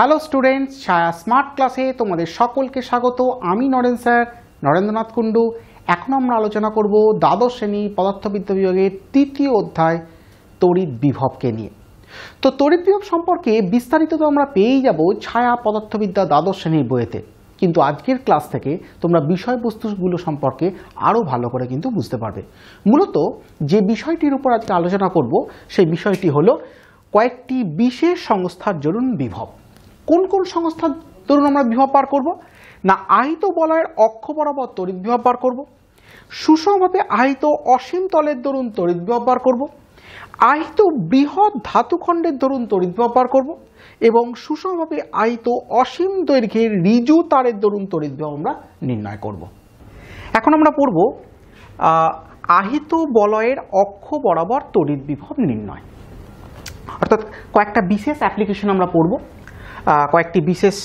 Hello students, ছায়া smart ক্লাসে তোমাদের সকলকে স্বাগত। আমি নরেন স্যার, নরেন্দ্রনাথ কুণ্ডু। এখন আমরা আলোচনা করব দ্বাদশ শ্রেণী পদার্থবিদ্যা বিভাগের তৃতীয় অধ্যায় তড়িৎ বিভবকে নিয়ে। তো তড়িৎ বিভব সম্পর্কে বিস্তারিত তো আমরা পেয়েই যাব ছায়া পদার্থবিদ্যা দ্বাদশ শ্রেণীর বইয়েতে, কিন্তু আজকের ক্লাস থেকে তোমরা বিষয়বস্তুগুলো সম্পর্কে আরও ভালো করে কিন্তু বুঝতে পারবে। মূলত যে বিষয়টির উপর আজকে আলোচনা করব সেই বিষয়টি হলো কয়েকটি বিশেষ সংস্থার দরুন বিভব। কোন কোন সংস্থার দরুন আমরা বিভব বার করব? না, আহিত বলয়ের অক্ষ বরাবর তড়িৎ বিভব বার করব, সুষমভাবে আহিত অসীম তলের দরুন তড়িৎ বিভব বার করব, আহিত বৃহৎ ধাতুখণ্ডের দরুন তড়িৎ বিভব বার করব এবং সুষমভাবে আহিত অসীম দৈর্ঘ্যের ঋজু তারের দরুন তড়িৎ বিভব আমরা নির্ণয় করব। এখন আমরা পড়ব আহিত বলয়ের অক্ষ বরাবর তড়িৎ বিভব নির্ণয়, অর্থাৎ কয়েকটা বিশেষ অ্যাপ্লিকেশন আমরা পড়ব, কয়েকটি বিশেষ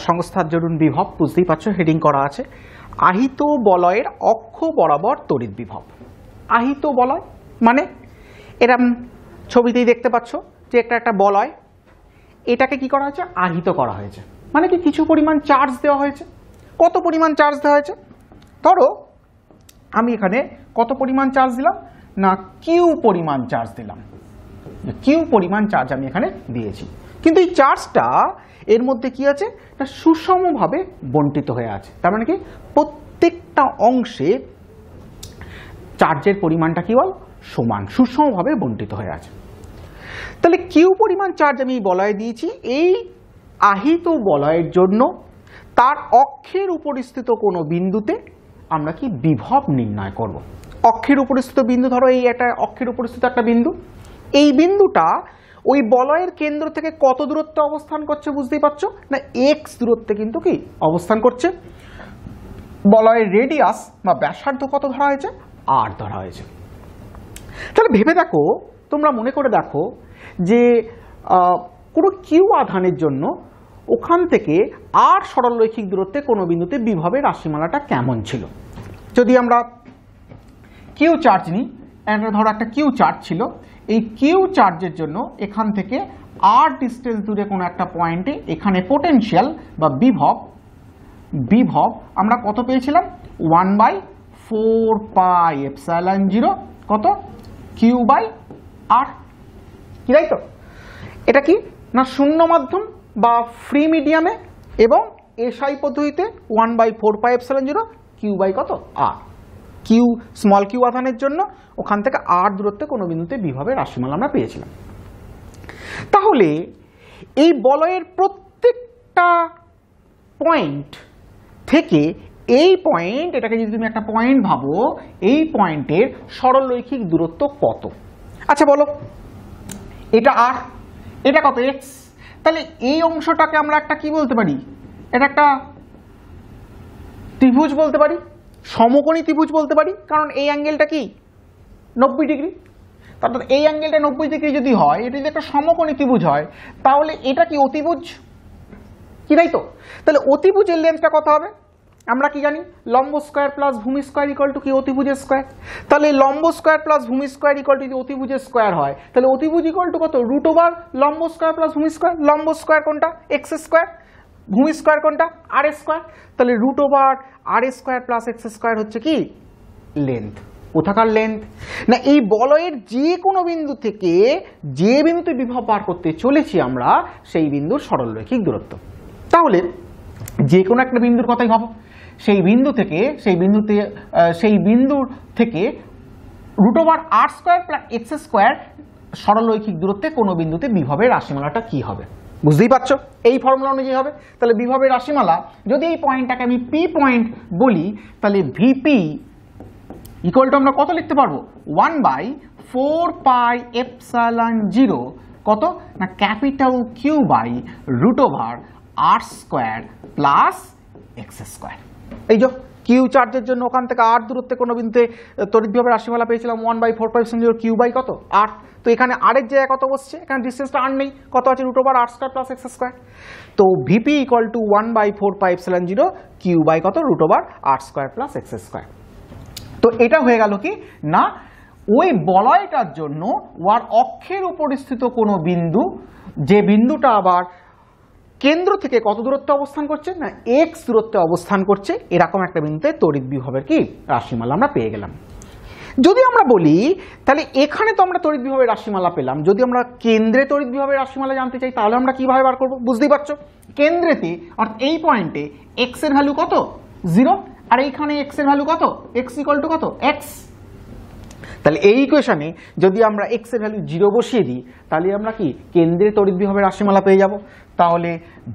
সংস্থার দরুন বিভব। বুঝতেই পারছো, হেডিং করা আছে আহিত বলয়ের অক্ষ বরাবর তড়িৎ বিভব। আহিত বলয় মানে এরম ছবিতেই দেখতে পাচ্ছ যে একটা বলয়, এটাকে কি করা হয়েছে? আহিত করা হয়েছে। মানে কি কিছু পরিমাণ চার্জ দেওয়া হয়েছে। কত পরিমাণ চার্জ দেওয়া হয়েছে? ধরো আমি এখানে কত পরিমাণ চার্জ দিলাম? না, কিউ পরিমাণ চার্জ দিলাম। কিউ পরিমাণ চার্জ আমি এখানে দিয়েছি, কিন্তু এই চার্জটা এর মধ্যে কি আছে? এটা সুষমভাবে বণ্টিত হয়ে আছে। তার মানে কি প্রত্যেকটা অংশে চার্জের পরিমাণটা কি বল? সমান, সুষমভাবে বণ্টিত হয়ে আছে। তাহলে কিউ পরিমাণ চার্জ আমি বলয়ে দিয়েছি। এই আহিত বলয়ের জন্য তার অক্ষের উপরিস্থিত কোনো বিন্দুতে আমরা কি বিভব নির্ণয় করব। অক্ষের উপরিস্থিত বিন্দু, ধরো এই একটা অক্ষের উপরিস্থিত একটা বিন্দু, এই বিন্দুটা ওই বলয়ের কেন্দ্র থেকে কত দূরত্বে অবস্থান করছে বুঝতেই পারছো? না, এক্স দূরত্বে কিন্তু কি অবস্থান করছে। বলয়ের রেডিয়াস বা ব্যাসার্ধ কত ধরা হয়েছে? আর ধরা হয়েছে। তাহলে ভেবে দেখো, তোমরা মনে করে দেখো যে কোনো কিউ আধানের জন্য ওখান থেকে আর সরলরৈখিক দূরত্বে কোনো বিন্দুতে বিভবের রাশিমালাটা কেমন ছিল। যদি আমরা কিউ চার্জ নিই, ধরো একটা কিউ চার্জ ছিল, এই কিউ চার্জের জন্য এখান থেকে আর ডিস্টেন্স দূরে কোনো একটা পয়েন্টে এখানে পোটেনশিয়াল বা বিভব আমরা কত পেয়েছিলাম? 1/4πε0 কত? কিউ বাই আর। কি, তাই তো? এটা কি না শূন্য মাধ্যম বা ফ্রি মিডিয়ামে এবং এসআই পদ্ধতিতে 1/4πε0 কিউ বাই কত? আর। কিউ স্মল কিউ আধানের জন্য ওখান থেকে আর দূরত্বে কোনো বিন্দুতে বিভবের রাশিমালা আমরা পেয়েছিলাম। তাহলে এই বলয়ের প্রত্যেকটা পয়েন্ট থেকে এই পয়েন্ট, এটাকে যদি তুমি একটা পয়েন্ট ভাবো, এই পয়েন্টের সরলরৈখিক দূরত্ব কত? আচ্ছা বলো, এটা আর, এটা কত? এক্স। তাহলে এই অংশটাকে আমরা একটা কি বলতে পারি? এটা একটা ত্রিভুজ বলতে পারি, সমকোণী ত্রিভুজ বলতে পারি, কারণ এই অ্যাঙ্গেলটা কি 90 ডিগ্রি। অর্থাৎ এই অ্যাঙ্গেলটা 90 ডিগ্রি যদি হয়, এটা যদি একটা সমকোণী ত্রিভুজ হয়, তাহলে এটা কি অতিভুজ? কি, তাই তো? তাহলে অতিভুজের লেন্থটা কত হবে? আমরা কি জানি? লম্ব স্কয়ার প্লাস ভূমি স্কয়ার ইকুয়াল টু কি? অতিভুজের স্কয়ার। তাহলে লম্ব স্কয়ার প্লাস ভূমি স্কয়ার ইকুয়াল টু যদি অতিভুজের স্কয়ার হয়, তাহলে অতিভুজ ইকুয়াল টু কত? √ লম্ব স্কয়ার প্লাস ভূমি স্কয়ার। লম্ব স্কয়ার কোনটা? X square. ভূমি স্কয়ার কোনটা? আর স্কয়ার। তাহলে √ আর স্কয়ার প্লাস এক্স স্কয়ার হচ্ছে কি? লেন্থ। কোথাকার লেন্থ? না, এই বলয়ের যে কোনো বিন্দু থেকে যে বিন্দুতে বিভব বার করতে চলেছি আমরা, সেই বিন্দুর সরলরৈখিক দূরত্ব। তাহলে যে কোনো একটা বিন্দুর কথাই ভাবো, সেই বিন্দুর থেকে √ আর² সরলরৈখিক দূরত্বে কোনো বিন্দুতে বিভবের রাশিমালাটা কি হবে? বুঝতেই পারছো, এই ফর্মুলা অনুযায়ী হবে। তাহলে বিভবের রাশিমালা, যদি এই পয়েন্টটাকে আমি পি পয়েন্ট বলি, তাহলে ভিপি ইকুয়াল টু আমরা কত লিখতে পারবো? 1/4πε0 কত? না, ক্যাপিটাল কিউ বাই √ আর² প্লাস x²। এই যে কিউ চার্জের জন্য ওখান থেকে আর দূরত্বে কোনো বিন্দুতে তড়িৎ বিভবের রাশিমালা পেয়েছিলাম 1/4πε0 কিউ বাই কত? আর। তো এখানে আর এর জায়গায় কত বসছে? এখানে ডিস্টেন্সটা আর নেই, কত আছে? √ আর² প্লাস x²। তো VP equal to 1/4πε0 Q by কত? √ আর² প্লাস x²। তো এটা হয়ে গেল কি না, ওই বলয়টার জন্য ওর অক্ষের উপরিস্থিত কোনো বিন্দু, যে বিন্দুটা আবার কেন্দ্র থেকে কত দূরত্বে অবস্থান করছে, না x দূরত্বে অবস্থান করছে, এরকম একটা বিন্দুতে তড়িৎ বিভবের কি রাশিমালা আমরা পেয়ে গেলাম। যদি আমরা বলি তাহলে এখানে তো আমরা তড়িৎ বিভবের রাশিমালা পেলাম, যদি আমরা কেন্দ্রে তড়িৎ বিভবের রাশিমালা জানতে চাই তাহলে আমরা কিভাবে বার করব? বুঝতেই পারছো, কেন্দ্রেতে অর্থাৎ এই পয়েন্টে x এর ভ্যালু কত 0, আর এইখানে x এর ভ্যালু কত, x ইকুয়াল টু কত x। তাহলে এই ইকুয়েশনে যদি আমরা x এর ভ্যালু 0 বসিয়ে দিই তাহলে আমরা কি কেন্দ্রে তড়িৎ বিভবের রাশিমালা পেয়ে যাব। তাহলে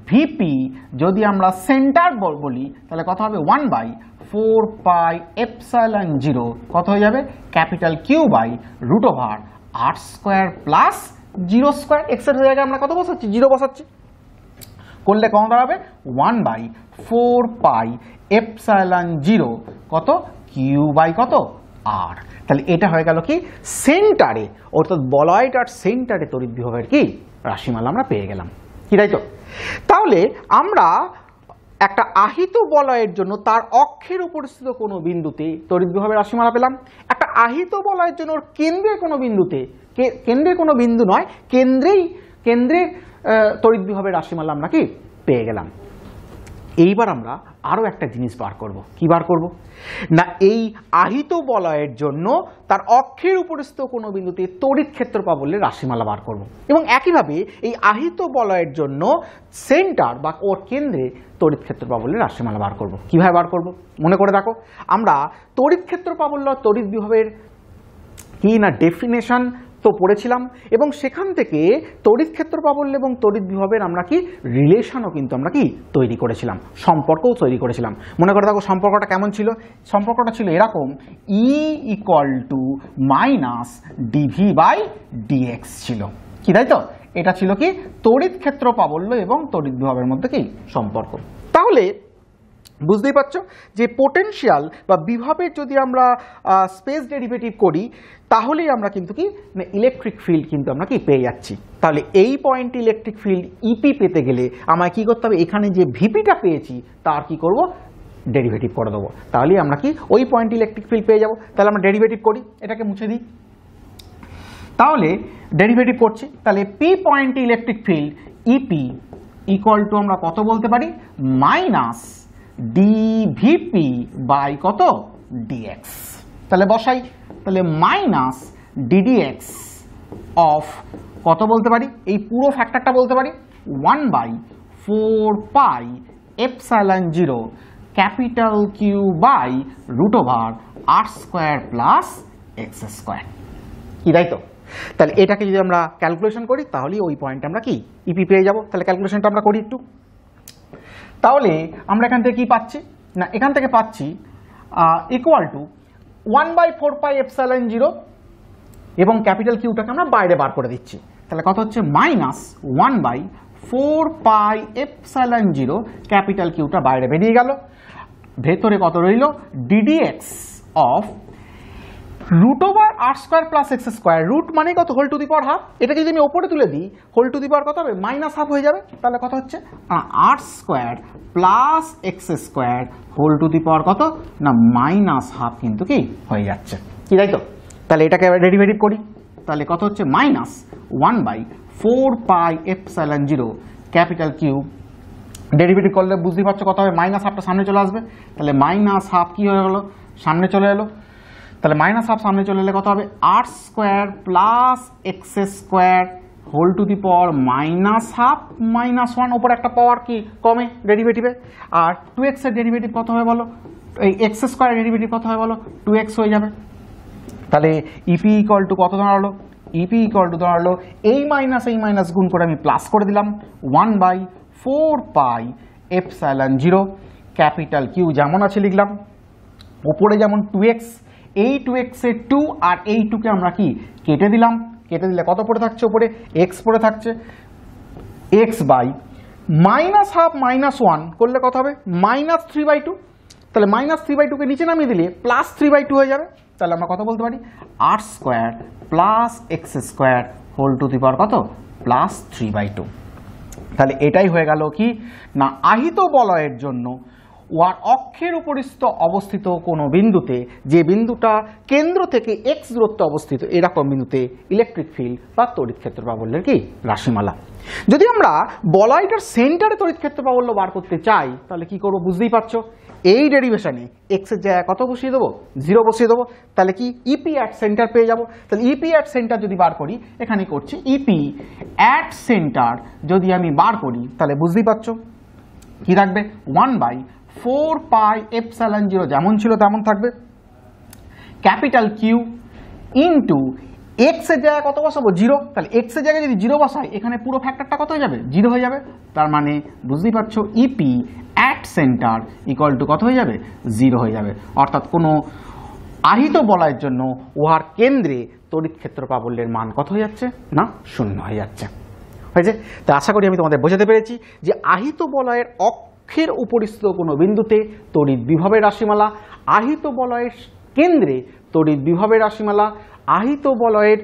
ভিপি যদি আমরা সেন্টার বলি তাহলে কত হবে 1/4πε0 কত হয়ে যাবে capital Q by root over r square plus 0 square. x এর জায়গায় আমরা কত বসাচ্ছি, 0 বসাচ্ছি, করলে কত দাঁড়াবে 1/4πε0 কত কিউ বাই কত r। তাহলে এটা হয়ে গেল কি সেন্টারে, অর্থাৎ বলয়টার সেন্টারে তড়িৎ বিভবের কি রাশিমালা আমরা পেয়ে গেলাম, কি তাই তো? তাহলে আমরা একটা আহিত বলয়ের জন্য তার অক্ষের উপস্থিত কোনো বিন্দুতে তড়িৎ বিভবের রাশিমালা পেলাম, একটা আহিত বলয়ের জন্য ওর কেন্দ্রের কোনো বিন্দুতে, কেন্দ্রের কোনো বিন্দু নয়, কেন্দ্রের তড়িৎ বিভবের রাশিমালা আমরা কি পেয়ে গেলাম। এইবার আমরা আরো একটা জিনিস বার করব, কি বার করব না এই আহিত বলয়ের জন্য তার অক্ষের উপস্থিত কোনো বিন্দুতে তড়িৎ ক্ষেত্র প্রাবল্যের রাশিমালা বার করব, এবং একইভাবে এই আহিত বলয়ের জন্য সেন্টার বা ওর কেন্দ্রে তড়িৎ ক্ষেত্র প্রাবল্যের রাশিমালা বার করব। কিভাবে বার করব মনে করে দেখো, আমরা তড়িৎ ক্ষেত্র প্রাবল্য তড়িৎ বিভবের কি না ডেফিনেশন তো পড়েছিলাম, এবং সেখান থেকে তড়িৎ ক্ষেত্র প্রাবল্য এবং তড়িৎ বিভবের আমরা কি রিলেশনও কিন্তু আমরা কি তৈরি করেছিলাম, সম্পর্কও তৈরি করেছিলাম। মনে করে দেখো সম্পর্কটা কেমন ছিল, সম্পর্কটা ছিল এরকম, E equal to minus DV by dx ছিল, কি তাই তো? এটা ছিল কি তড়িৎ ক্ষেত্র প্রাবল্য এবং তড়িৎ বিভবের মধ্যে কি সম্পর্ক। তাহলে বুঝতেই পারছো যে পোটেনশিয়াল বা বিভবের যদি আমরা স্পেস ডেরিভেটিভ করি তাহলেই আমরা কিন্তু কি ইলেকট্রিক ফিল্ড কিন্তু আমরা কি পেয়ে যাচ্ছি। তাহলে এই পয়েন্টে ইলেকট্রিক ফিল্ড ইপি পেতে গেলে আমায় কি করতে হবে, এখানে যে ভিপিটা পেয়েছি তার কি করব ডেরিভেটিভ করে দেবো, তাহলেই আমরা কি ওই পয়েন্টে ইলেকট্রিক ফিল্ড পেয়ে যাব। তাহলে আমরা ডেরিভেটিভ করি, এটাকে মুছে দিই, তাহলে ডেরিভেটিভ করছি, তাহলে পি পয়েন্টে electric field E P equal to আমরা কত বলতে পারি মাইনাস ডিভিপি বাই কত ডিএক্স। তাহলে বসাই, তাহলে মাইনাস ডিডিএক্স অফ কত বলতে পারি, এই পুরো ফ্যাক্টরটা বলতে পারি 1/4πε0 capital Q by root over r square plus x square, কি তাই তো? তাহলে এটাকে যদি আমরা ক্যালকুলেশন করি তাহলে ওই পয়েন্ট আমরা কি ইপি পেয়ে যাব। তাহলে ক্যালকুলেশনটা আমরা করি একটু, তাহলে আমরা এখান থেকে কি পাচ্ছি না, এখান থেকে পাচ্ছি ইকুয়াল টু 1/4πε0 এবং ক্যাপিটাল কিউটাকে আমরা বাইরে বার করে দিচ্ছি, তাহলে কত হচ্ছে মাইনাস 1/4πε0 ক্যাপিটাল কিউটা বাইরে বেরিয়ে গেল, ভেতরে কত রইল ddx of root over r square plus x square, root মানে কত whole to the power half, এটাকে যদি আমি ওপরে তুলে দিই হোল টু দি পাওয়ার কত হবে মাইনাস হাফ হয়ে যাবে, তাহলে কত হচ্ছে r square plus x square whole to the power কত না মাইনাস হাফ কিন্তু কি হয়ে যাচ্ছে, কি তাই তো? তাহলে এটাকে এবার ডেরিভেটিভ করি, তাহলে কত হচ্ছে মাইনাস 1/4πε0 ক্যাপিটাল কিউ, ডেরিভেটিভ করলে বুঝতেই পারছো কত হবে, মাইনাস হাফটা সামনে চলে আসবে, তাহলে মাইনাস হাফ কি হয়ে গেল সামনে চলে এলো, তাহলে মাইনাস হাফ সামনে চলে এলে কত হবে r square plus x square whole to the power minus half minus 1, ওপর একটা পাওয়ার কি কমে ডেরিভেটিভে, আর 2x এর ডেরিভেটিভ কত হবে বলো, এই এক্স স্কোয়ার ডেরিভেটিভ কত হবে বলো 2x হয়ে যাবে। তাহলে ইপি ইকুয়াল টু কত দাঁড়ালো, ইপি ইকুয়াল টু দাঁড়ালো এই মাইনাস গুণ করে আমি প্লাস করে দিলাম 1/4πε0 ক্যাপিটাল কিউ যেমন আছে লিখলাম, ওপরে যেমন 2x, এই 2x এর 2 আর এই 2কে আমরা কি কেটে দিলাম, কেটে দিলে কত পড়ে থাকছে উপরে x পড়ে থাকছে, x by minus half minus 1 করলে কত হবে মাইনাস 3/2, তাহলে মাইনাস 3/2 কে নিচে নামিয়ে দিলে প্লাস 3/2 হয়ে যাবে, তাহলে আমরা কত বলতে পারি r square plus x square whole to the power কত প্লাস 3/2। তাহলে এটাই হয়ে গেল কি না আহিত বলয়ের জন্য ওয়ার অক্ষের উপরিস্থ অবস্থিত কোনো বিন্দুতে, যে বিন্দুটা কেন্দ্র থেকে এক্স দূরত্বে অবস্থিত, এরকম বিন্দুতে ইলেকট্রিক ফিল্ড বা তড়িৎ ক্ষেত্র প্রাবল্যের কি রাশিমালা। যদি আমরা বলয়টার সেন্টারে তড়িৎ ক্ষেত্র প্রাবল্য বার করতে চাই তাহলে কি করবো বুঝতেই পারছো, এই ডেরিভেশনে এক্স এর জায়গায় কত বসিয়ে দেবো, 0 বসিয়ে দেবো, তাহলে কি ইপি অ্যাট সেন্টার পেয়ে যাবো। তাহলে ইপি অ্যাট সেন্টার যদি বার করি, এখানে করছি ইপি অ্যাট সেন্টার যদি আমি বার করি তাহলে বুঝতেই পারছো কি থাকবে, 1/4πε0 যেমন ছিল তেমন থাকবে, ক্যাপিটাল কিউ ইন্টু এক্স এর জায়গায় কত বসাবো 0, তাহলে এক্স এর জায়গায় যদি 0 বসাই এখানে পুরো ফ্যাক্টরটা কত হয়ে যাবে 0 হয়ে যাবে। তার মানে বুঝতেই পারছো EP at centre equal to কত হয়ে যাবে 0 হয়ে যাবে। অর্থাৎ কোনো আহিত বলয়ের জন্য উহার কেন্দ্রে তড়িৎ ক্ষেত্র প্রাবল্যের মান কত হয়ে যাচ্ছে না 0 হয়ে যাচ্ছে। হয়েছে? তো আশা করি আমি তোমাদের বোঝাতে পেরেছি যে আহিত বলয়ের অক্ষের উপরিস্থ কোনো বিন্দুতে তড়িৎ বিভবের রাশিমালা, আহিত বলয়ের কেন্দ্রে তড়িৎ বিভবের রাশিমালা, আহিত বলয়ের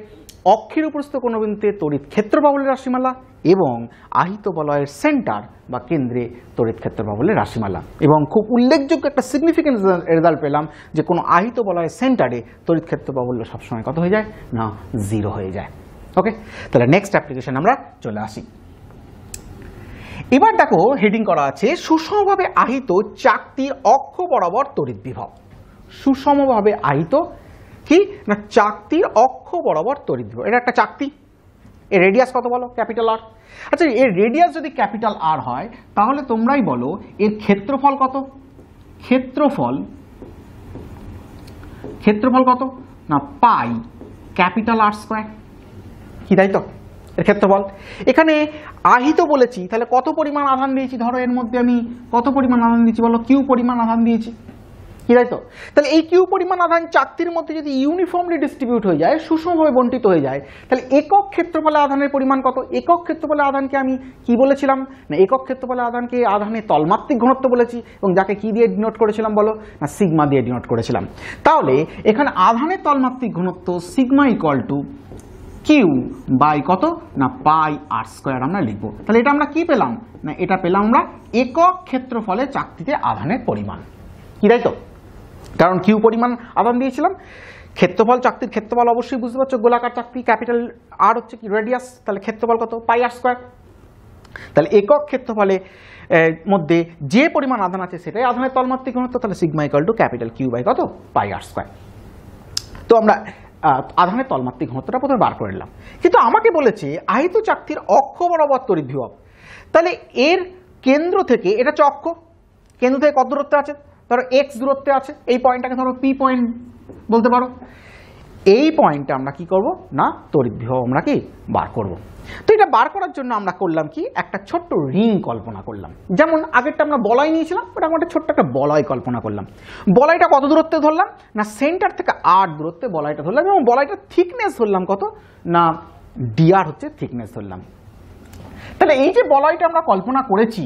অক্ষের উপরিস্থ কোনো বিন্দুতে তড়িৎ ক্ষেত্র প্রাবল্যের রাশিমালা এবং আহিত বলয়ের সেন্টার বা কেন্দ্রে তড়িৎ ক্ষেত্র প্রাবল্যের রাশিমালা। এবং খুব উল্লেখযোগ্য একটা সিগনিফিকেন্ট রেজাল্ট পেলাম যে কোনো আহিত বলয়ের সেন্টারে তড়িৎ ক্ষেত্র প্রাবল্য সবসময় কত হয়ে যায় না 0 হয়ে যায়। ওকে, তাহলে নেক্সট অ্যাপ্লিকেশন আমরা চলে আসি। এবার দেখো হেডিং করা আছে সুষমভাবে আহিত চাকতির অক্ষ বরাবর তড়িৎ বিভব। সুষমভাবে আহিত কি না চাকতির অক্ষ বরাবর তড়িৎ বিভব। এটা একটা চাকতি, এর রেডিয়াস কত বলো ক্যাপিটাল আর। আচ্ছা, এর রেডিয়াস যদি ক্যাপিটাল আর হয় তাহলে তোমরাই বলো এর ক্ষেত্রফল কত। ক্ষেত্রফল কত না পাই ক্যাপিটাল আর স্কয়ার, কি তাই তো এর ক্ষেত্রফল। এখানে আহিত বলেছি তাহলে কত পরিমাণ আধান দিয়েছি, ধরো এর মধ্যে আমি কত পরিমাণ আধান দিয়েছি বলো, কিউ পরিমাণ আধান দিয়েছি, কি তাই তো। তাহলে এই কিউ পরিমাণ আধান চাকতির মধ্যে যদি ইউনিফর্মলি ডিস্ট্রিবিউট হয়ে যায়, সুষমভাবে বণ্টিত হয়ে যায়, তাহলে একক ক্ষেত্রফলে আধানের পরিমাণ কত। একক ক্ষেত্রফলে আধানকে আমি কি বলেছিলাম না, একক ক্ষেত্রফলে আধানকে আধানের তলমাত্রিক ঘনত্ব বলেছি এবং যাকে কি দিয়ে ডিনোট করেছিলাম বলো না সিগমা দিয়ে ডিনোট করেছিলাম। তাহলে এখানে আধানের তলমাত্রিক ঘনত্ব sigma equal to Q by কত না পাই আর স্কয়ার আমরা লিখবো। তাহলে এটা আমরা কি পেলাম না, এটা পেলাম আমরা একক ক্ষেত্রফলে চাকতিতে আধানের পরিমাণ, কি তাই তো, কারণ কিউ পরিমাণ আধান দিয়েছিলাম। ক্ষেত্রফল চাকতির ক্ষেত্রফল অবশ্যই বুঝতে পারছো, গোলাকার চাকতি, ক্যাপিটাল আর হচ্ছে কি রেডিয়াস, তাহলে ক্ষেত্রফল কত পাই আর স্কয়ার। তাহলে একক ক্ষেত্রফলে মধ্যে যে পরিমাণ আধান আছে সেটাই আধানের তলমাত্রিক ঘনত্ব, তাহলে sigma equal to capital Q by কত পাই আর স্কয়ার। তো আমরা আধানের তলমাত্রিক ঘনত্বটা প্রথমে বার করে নিলাম, কিন্তু আমাকে বলেছে আহিত চাকতির অক্ষ বরাবর তড়িৎ বিভব। তাহলে এর কেন্দ্র থেকে, এটা হচ্ছে অক্ষ, কেন্দ্র থেকে কত দূরত্বে আছে, ধরো এক্স দূরত্বে আছে, এই পয়েন্টটাকে ধরো পি পয়েন্ট বলতে পারো। এই পয়েন্টটা আমরা কি করব না তড়িৎ বিভব আমরা কি বার করব। তো এটা বার করার জন্য আমরা করলাম কি একটা ছোট্ট রিং কল্পনা করলাম, যেমন আগেরটা আমরা বলয় নিয়েছিলাম, ওটা আমরা ছোট্ট একটা বলয় কল্পনা করলাম। বলয়টা কত দূরত্বে ধরলাম না সেন্টার থেকে 8 দূরত্বে বলয়টা ধরলাম এবং বলয়টার থিকনেস ধরলাম কত না ডিআর হচ্ছে থিকনেস ধরলাম। তাহলে এই যে বলয়টা আমরা কল্পনা করেছি,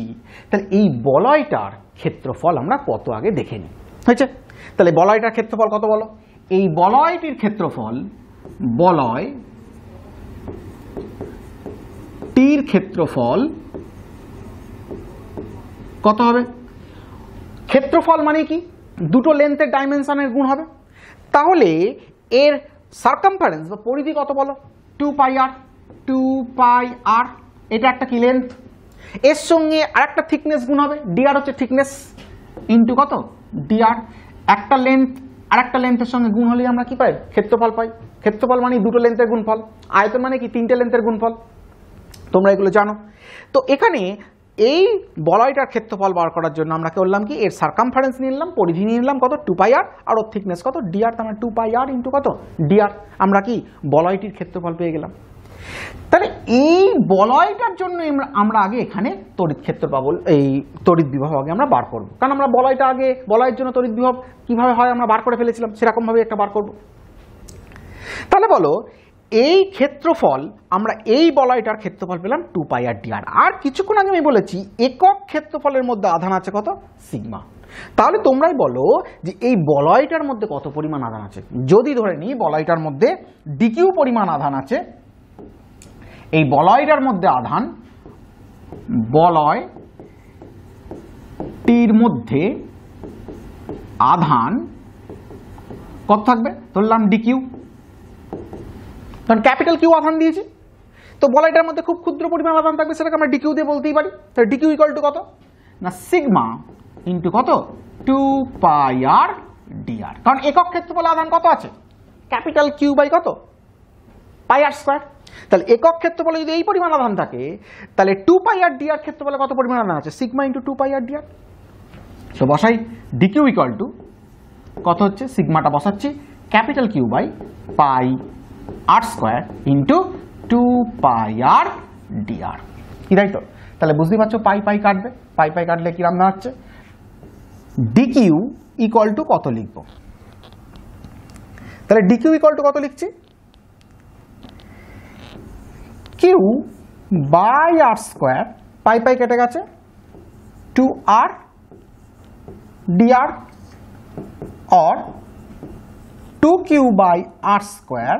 তাহলে এই বলয়টার ক্ষেত্রফল আমরা কত আগে দেখে নিই, হয়েছে। তাহলে বলয়টার ক্ষেত্রফল কত বলো, এই বলয়টির ক্ষেত্রফল, বলয়টির ক্ষেত্রফল কত হবে, ক্ষেত্রফল মানে কি দুটো লেন্থের ডাইমেনশনের গুণ হবে। তাহলে এর সার্কামফারেন্স বা পরিধি কত বলো 2 পাই আর, এটা একটা কি লেন্থ, এর সঙ্গে আরেকটা থিকনেস গুণ হবে, ডিআর হচ্ছে থিকনেস ইন্টু কত ডিআর। একটা লেন্থ আরেকটা লেন্থের সঙ্গে গুণ হলে আমরা কি পাই ক্ষেত্রফল পাই। ক্ষেত্রফল মানে দুটো লেন্থের গুণফল, আয়তন মানে কি 3টে লেন্থের গুণফল, তোমরা এগুলো জানো। তো এখানে এই বলয়টার ক্ষেত্রফল বার করার জন্য আমরা করলাম কি এর সার্কামফারেন্স নিয়ে নিলাম, পরিধি নিয়ে নিলাম কত 2 পাই আর ওর থিকনেস কত ডিআর, তার মানে 2 পাই আর ইন্টু কত ডিআর, আমরা কি বলয়টির ক্ষেত্রফল পেয়ে গেলাম। তাহলে এই বলয়টার জন্য আমরা আগে এখানে তড়িৎ ক্ষেত্র পাবো, এই তড়িৎ বিভব আগে আমরা বার করব, কারণ আমরা বলয়টা আগে বলয়ের জন্য তড়িৎ বিভব কিভাবে হয় আমরা বার করে ফেলেছিলাম, সেরকম ভাবে একটা বার করব। তাহলে বলো এই ক্ষেত্রফল আমরা এই বলয়টার ক্ষেত্রফল পেলাম 2 পাই আর ডিআর। আর কিছুক্ষণ আগে আমি বলেছি একক ক্ষেত্রফলের মধ্যে আধান আছে কত সিগমা। তাহলে তোমরাই বলো যে এই বলয়টার মধ্যে কত পরিমাণ আধান আছে। যদি ধরে নিই বলয়টার মধ্যে ডিকিউ পরিমাণ আধান আছে, এই বলয়টার মধ্যে আধান, বলয় টির মধ্যে আধান কত থাকবে, ধরলাম ডিকিউ, কারণ ক্যাপিটাল কিউ আধান দিয়েছি, তো বলয়টার মধ্যে খুব ক্ষুদ্র পরিমাণ আধান থাকবে, সেটাকে আমরা ডিকিউ দিয়ে বলতেই পারি। তাহলে ডিকিউ ইকুয়াল টু কত না সিগমা ইন্টু কত 2 পাই আর ডিআর, কারণ একক ক্ষেত্রফলে আধান কত আছে ক্যাপিটাল কিউ বাই কত পাই আর স্কোয়ার। তাহলে একক ক্ষেত্রফলে যদি এই পরিমাণ আধান থাকে তাহলে 2 পাই আর ডিআর ক্ষেত্রফলে কত পরিমাণ আধান আছে sigma into 2 pi r dr. তো বসাই ডিকিউ ইকুয়াল টু কত হচ্ছে, সিগমাটা বসাচ্ছি capital Q by pi r square into 2 pi r dr, কি তাই তো? তাহলে বুঝতেই পারছো পাই পাই কাটবে, পাই পাই কাটলে কিরাম দাঁড়াচ্ছে, ডিকিউ ইকুয়াল টু কত লিখবো, তাহলে ডিকিউ ইকুয়াল টু কত লিখছি, Q by R square, pi pi কেটে গেছে 2 আর ডিআর, और 2q by R square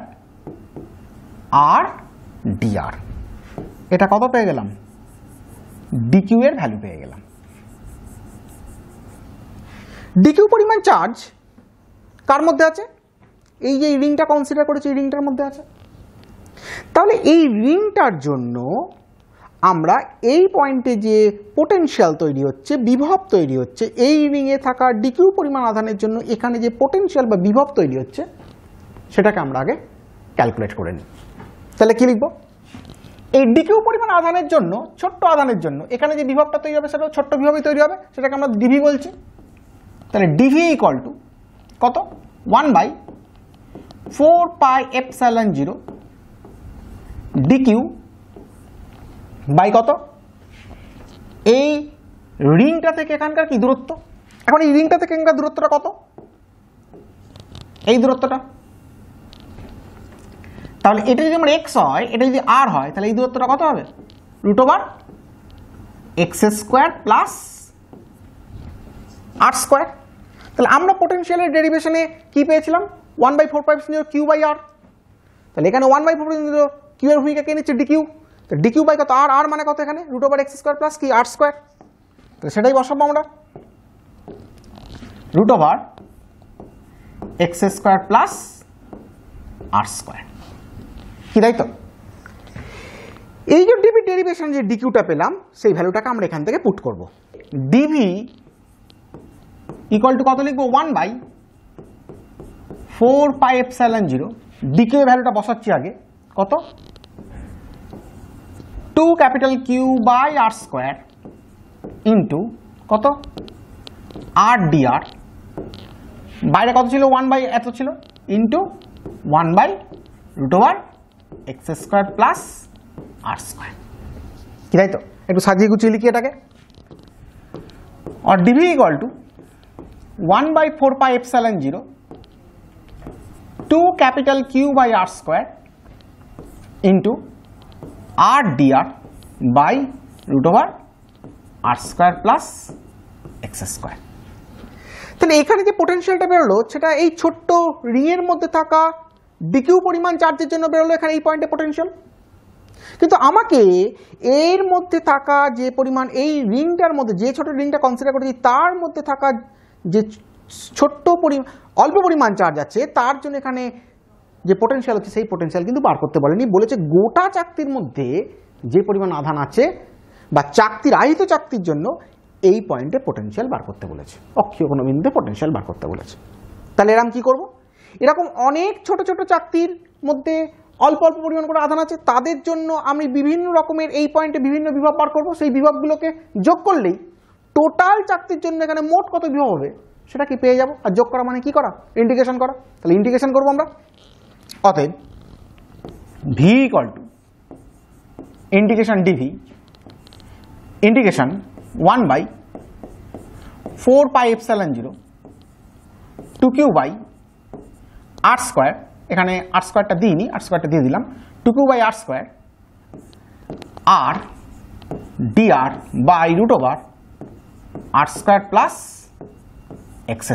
r dr, এটা কত পেয়ে গেলাম, ডিকিউ এর ভ্যালু পেয়ে গেলাম। ডিকিউ পরিমাণ চার্জ কার মধ্যে আছে, এই যে রিংটা কনসিডার করেছি এই রিংটার মধ্যে আছে। তাহলে এই রিংটার জন্য আমরা এই পয়েন্টে যে পোটেনশিয়াল তৈরি হচ্ছে, বিভব তৈরি হচ্ছে, এই রিংয়ে থাকা ডিকিউ পরিমাণ আধানের জন্য এখানে যে পোটেনশিয়াল বা বিভব তৈরি হচ্ছে সেটাকে আমরা আগে ক্যালকুলেট করে নিই। তাহলে কি লিখব, এই ডিকিউ পরিমাণ আধানের জন্য, ছোট্ট আধানের জন্য এখানে যে বিভবটা তৈরি হবে সেটাও ছোট্ট বিভবই তৈরি হবে, সেটাকে আমরা ডিভি বলছি। তাহলে ডিভি ইকুয়াল টু কত 1/4 পাই এপসাইলন 0 ডিকিউ বাই কত, এই রিংটা থেকে এখানকার কি দূরত্ব, এখন এই রিংটা থেকে এখানকার দূরত্বটা কত, এই দূরত্বটা, তাহলে এটা যদি আমার এক্স হয়, এটা যদি আর হয়, তাহলে এই দূরত্বটা কত হবে √(x² প্লাস আর স্কোয়ার। তাহলে আমরা পোটেনশিয়ালের ডেরিভেশনে কি পেয়েছিলাম 1/4 কিউ বাই আর, তাহলে এখানে 1/4 কিউ এর ভূমিকা কে নিচ্ছে ডিকিউ, তো ডিকিউ বাই কত আর, আর মানে কত এখানে √(x² প্লাস কি আর স্কোয়ার, তাহলে সেটাই বসাবো আমরা √(x² প্লাস আর স্কোয়ার, কি তাই তো? এই যে ডিভি ডেরিভেশন যে ডিকিউটা পেলাম সেই ভ্যালুটাকে আমরা এখান থেকে পুট করব, ডিভি ইকুয়াল টু কত লিখবো 1/4 পাই এপসাইলন 0, ডিকিউ এর ভ্যালুটা বসাচ্ছি আগে কত 2 capital Q by R square into কত আর ডিআর, বাইরে কত ছিল 1 এত ছিল ইন্টু 1/√(x² প্লাস আর স্কোয়ার, কি তাই তো? একটু সাজিয়ে গুছিয়ে লিখি এটাকে, और dV equal to 1/4 pi epsilon 0 2 capital Q by R square into r dr by √(r² plus x²। তাহলে এখানে যে পোটেনশিয়ালটা বেরোলো সেটা এই ছোট্ট রিংয়ের মধ্যে থাকা ডিকিউ পরিমাণ চার্জের জন্য বেরোলো এখানে এই পয়েন্টে পোটেনশিয়াল, কিন্তু আমাকে এর মধ্যে থাকা যে পরিমাণ, এই রিংটার মধ্যে যে ছোট রিংটা কনসিডার করেছি তার মধ্যে থাকা যে ছোট্ট অল্প পরিমাণ চার্জ আছে তার জন্য এখানে যে পোটেনশিয়াল হচ্ছে সেই পোটেনশিয়াল কিন্তু বার করতে বলেনি, বলেছে গোটা চাকতির মধ্যে যে পরিমাণ আধান আছে বা চাকতির আহিত চাকতির জন্য এই পয়েন্টে পোটেনশিয়াল বার করতে বলেছে, অক্ষীয় কোনো বিন্দুতে পোটেনশিয়াল বার করতে বলেছে। তাহলে এরকম কি করব, এরকম অনেক ছোট ছোট চাকতির মধ্যে অল্প অল্প পরিমাণ করে আধান আছে তাদের জন্য আমি বিভিন্ন রকমের এই পয়েন্টে বিভিন্ন বিভব বার করব, সেই বিভবগুলোকে যোগ করলেই টোটাল চাকতির জন্য এখানে মোট কত বিভব হবে সেটা কি পেয়ে যাব, আর যোগ করা মানে কি করা, ইন্টিগ্রেশন করা। তাহলে ইন্টিগ্রেশন করবো আমরা, অতএব V equal to integration dV integration 1/4 pi epsilon 0 2q by R square, এখানে আর স্কোয়ারটা দিইনি, আর স্কোয়ারটা দিয়ে দিলাম 2q by R square r dr by √(r² plus x²।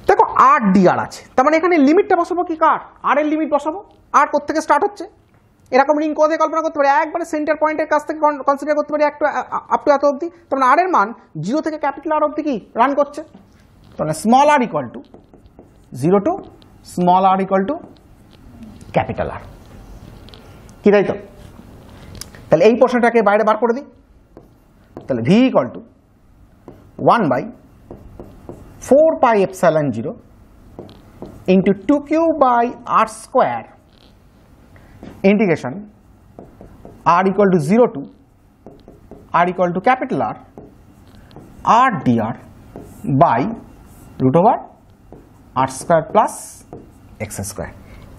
দেখো আর ডিআর আছে, তার মানে এখানে লিমিটটা বসাবো কি কার, আর এর লিমিট বসাবো, আর কোত্থেকে স্টার্ট হচ্ছে এরকম রিং কোথায় কল্পনা করতে পারি, একবারে সেন্টার পয়েন্টের কাছ থেকে কনসিডার করতে পারি একটু আপ টু এত অবধি। তার মানে আর এর মান 0 থেকে ক্যাপিটাল আর অবধি কি রান করছে, তাহলে small r equal to 0 to small r equal to capital R, কি তাই তো? তাহলে এই প্রশ্নটাকে বাইরে বার করে দিই, তাহলে V equal to 1/4πε0 into 2q by R square integration r equal to 0 to r equal to capital R r dr by root over r square plus x square,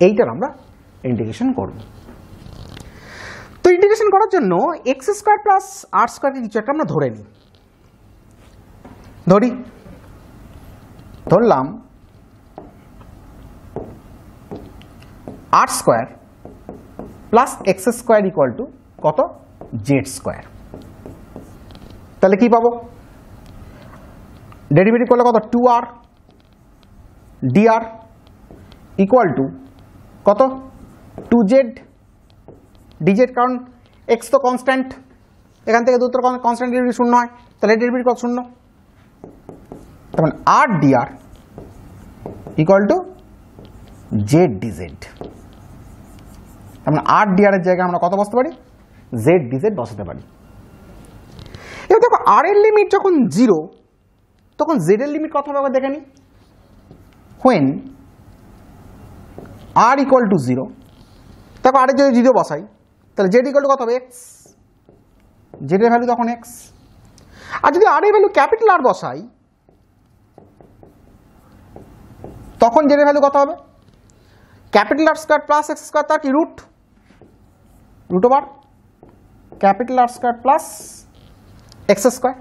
এইটার আমরা ইন্টিগ্রেশন করব। তো ইন্টিগ্রেশন করার জন্য x স্কোয়ার প্লাস r স্কোয়ারকে কিছু একটা আমরা ধরে নিই, ধরলাম r square plus x square equal to কত, জেড স্কোয়ার। তাহলে কি পাবো, ডেরিভেটিভ করলে কত, 2r dr ইকুয়াল টু কত, 2z dz, কারণ এক্স তো কনস্ট্যান্ট, এখান থেকে দুটো কনস্ট্যান্ট ডেরিভেটিভ শূন্য হয়, তাহলে ডেরিভেটিভ কত, শূন্য। তার মানে r dr equal to Z DZ. আমরা আর ডিআর এর জায়গায় আমরা কত বসাতে পারি, জেড ডিজেড বসাতে পারি। এবার দেখো আর এর লিমিট যখন 0 তখন জেড এর লিমিট কত হবে দেখে নি, হোয়েন আর ইকুয়াল টু 0, দেখো আর এর যদি 0 বসাই তাহলে জেড ইকুয়াল টু কত হবে, এক্স, জেড এর ভ্যালু তখন এক্স। আর যদি আর এর ভ্যালু ক্যাপিটাল আর বসাই তখন জেড এর ভ্যালু কত হবে, capital R square plus x square, তার কি root over capital R square plus x square.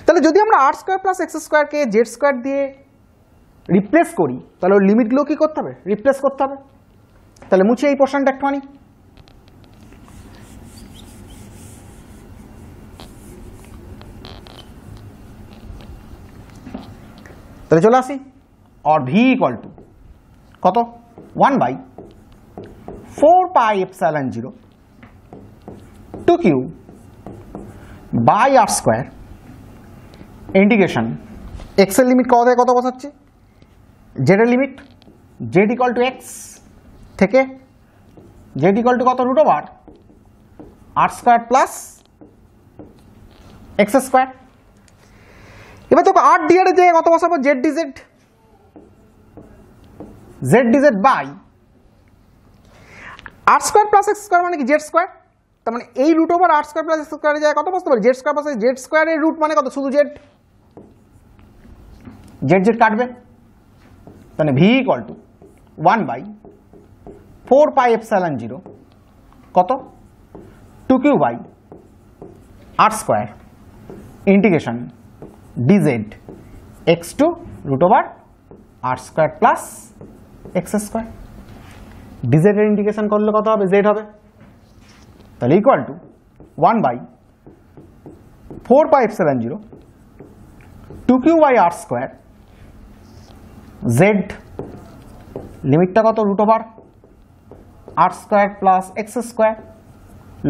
তাহলে যদি আমরা আর স্কোয়ার প্লাস এক্স স্কোয়ারকে জেড স্কোয়ার দিয়ে রিপ্লেস করি তাহলে ওর লিমিটগুলো কি করতে হবে, রিপ্লেস করতে হবে। তাহলে মুছে এই পোর্শনটা একটুখানি, তাহলে চলে আসি, और v इक्वल टू কত, 1/4πε0 2q by R square integration x এর লিমিট কত থেকে কত বসাচ্ছি, জেড এর limit, z equal to x থেকে জেড ইকুয়াল টু কত, রুট ওভার আর স্কোয়ার প্লাস এক্স স্কোয়ার। এবার দেখো আর ডিআর এর জায়গায় কত বসাবো, z dz, z dz by R square plus x square মানে কি জেড স্কোয়ার। তার মানে এই রুট ওভার আর স্কোয়ার প্লাস এক্স স্কোয়ারের জায়গায় কত বসতে পারি, জেড স্কোয়ার প্লাস জেড স্কোয়ারের রুট মানে কত, শুধু জেড, জেড জেড কাটবে। তাহলে ভি ইকুয়াল টু 1/4πε0 কত, 2q by R square integration dz X to root over R square plus x square. Dz এর ইন্টিগ্রেশন করলে কত হবে, জেড হবে। তাহলে equal to 1/4πε0 2q by R square, Z লিমিটটা কত, রুট ওভার আর square plus x square,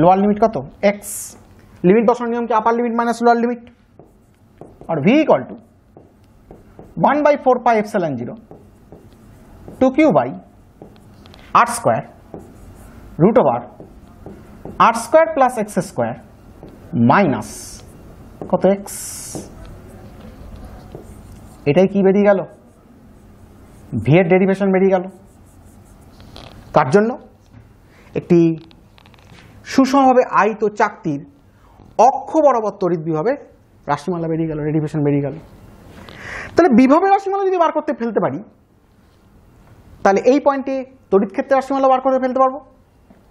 lower limit কত, X, limit বসানোর নিয়ম কি, upper limit minus lower limit. আর V equal to 1/4πε0 2q by R square root over R square plus x square minus কত, x. এটাই কি বেরিয়ে গেল, ভি এর ডেরিভেশন বেরিয়ে গেল। তার জন্য একটি সুষমভাবে আয়িত চাকতির অক্ষ বরাবর তড়িৎ বিভবের রাশিমালা বেরিয়ে গেল, ডেরিভেশন বেরিয়ে গেল। তাহলে বিভবের রাশিমালা যদি বার করতে ফেলতে পারি তাহলে এই পয়েন্টে তড়িৎ ক্ষেত্রের রাশিমালা বার করে ফেলতে পারবো।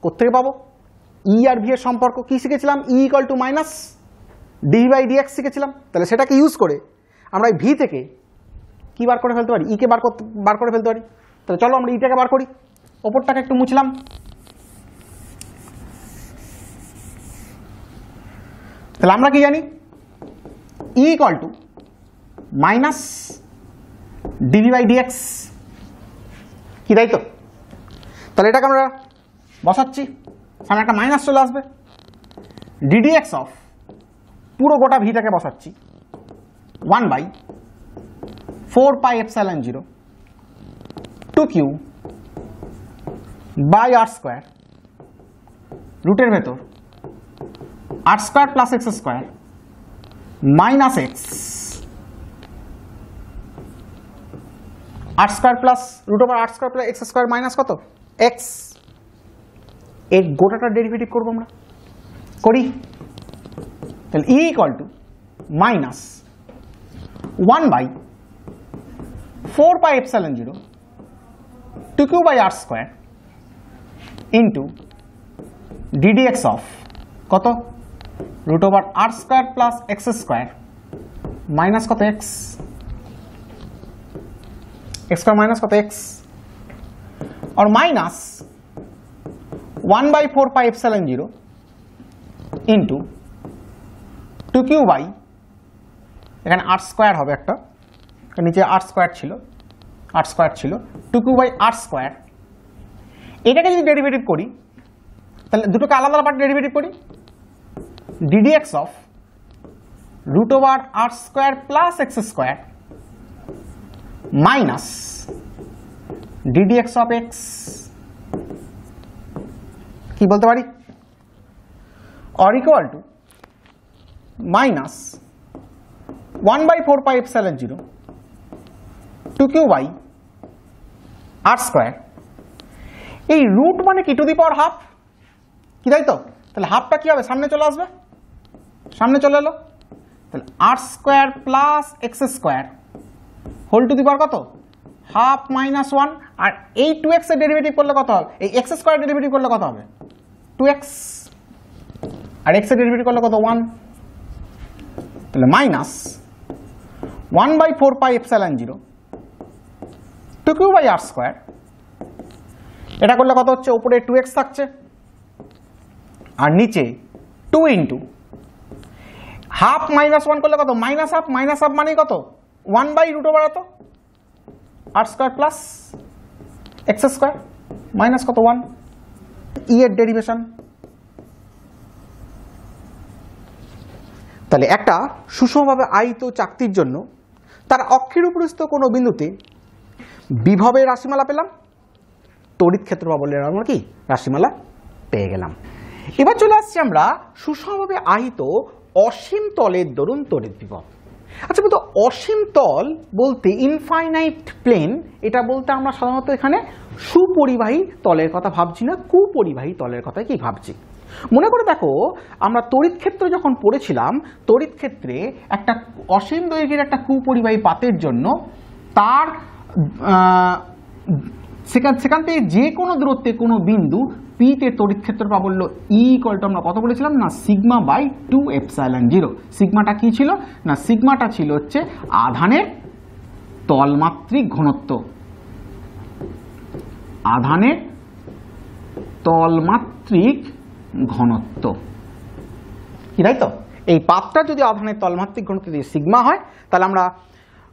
কোত্থেকে পাবো, ই আর ভি এর সম্পর্ক কি শিখেছিলাম, E equal to minus D by DX শিখেছিলাম। তাহলে সেটাকে ইউজ করে আমরা এই ভি থেকে কি বার করে ফেলতে পারি, ইকে বার করে ফেলতে পারি। তাহলে চলো আমরা ইটাকে বার করি, ওপরটাকে একটু মুছলাম। তাহলে আমরা কি জানি, E equal to minus DV by DX, কি তাই তো? তাহলে এটাকে আমরা বসাচ্ছি, সামনে একটা মাইনাস চলে আসবে। ডিডিএক্স অফ পুরো গোটা ভিটাকে বসাচ্ছি 1/4πε0 2q বাই আর স্কোয়ার, রুটের ভেতর R square plus x square minus X, R square plus root over আর square plus x square minus কত এক্স। এর গোটাটা ডেরিভেটিভ করবো আমরা, করি। তাহলে E equal to minus 1/4πε0 2q by R square into d d x of কত রুট ওভার আর square plus x square minus কত X, X square minus कत एक्स और माइनस 1/4πε0 इंटू 2q বাই এখানে আর স্কোয়ার হবে একটা, নিচে আর স্কোয়ার ছিল 2q বাই আর স্কোয়ার। এটাকে যদি ডেরিভেটিভ করি তাহলে দুটোকে আলাদা আলাদা ডেরিভেটিভ করি, d d x of root over R square plus x square minus d d x of X কি বলতে পারি, और equal to minus 1/4πε0 2q by R square. এই রুট মানে কি টু দি পাওয়ার হাফ, কি তাই তো? তাহলে হাফটা কি হবে, সামনে চলে আসবে, সামনে চলে এলো। তাহলে R square plus x square whole to the power কত হাফ মাইনাস 1, আর এই 2x এর ডেরিভেটিভ করলে কত হবে, এই এক্স স্কোয়ার ডেরিভেটিভ করলে কত হবে 2x, আর x এর ডেরিভেটিভ করলে কত 1। তাহলে minus 1/4πε0 2q by R square, এটা করলে কত হচ্ছে, উপরে 2x থাকছে আর নিচে 2 ইন্টু হাফ মাইনাস 1 করলে কত মাইনাস হাফ মানে কত 1/√, এত R square plus x square minus কত 1, ই এর ডেরিভেশন। তাহলে একটা সুষমভাবে আহিত চাকতির জন্য তার অক্ষের উপরিস্থ কোনো বিন্দুতে বিভবের রাশিমালা পেলাম, তড়িৎ ক্ষেত্র বা বলে আমরা কি রাশিমালা পেয়ে গেলাম। এবার চলে আসছি আমরা সুষমভাবে আহিত অসীম তলের দরুন তড়িৎ বিভব। আচ্ছা বলতো অসীম তল বলতে ইনফাইনাইট প্লেন, এটা বলতে আমরা সাধারণত এখানে সুপরিবাহী তলের কথা ভাবছি না, কুপরিবাহী তলের কথাই কি ভাবছি। মনে করে দেখো আমরা তড়িৎ ক্ষেত্র যখন পড়েছিলাম, তড়িৎ ক্ষেত্রে একটা অসীম দৈর্ঘ্যের একটা কুপরিবাহী পাতের জন্য তার সেখান থেকে যে কোনো দূরত্বে কোনো বিন্দু পিতে তড়িৎ ক্ষেত্র প্রাবল্য ই ইকুয়াল টু আমরা কত বলেছিলাম না সিগমা বাই 2ε0। সিগমাটা কি ছিল না, সিগমাটা ছিল হচ্ছে আধানের তলমাত্রিক ঘনত্ব, আধানের তলমাত্রিক ঘনত্ব কি তাই তো। এই পাতটা যদি আধানের তলমাত্রিক ঘনত্ব দিয়ে সিগমা হয়, তাহলে আমরা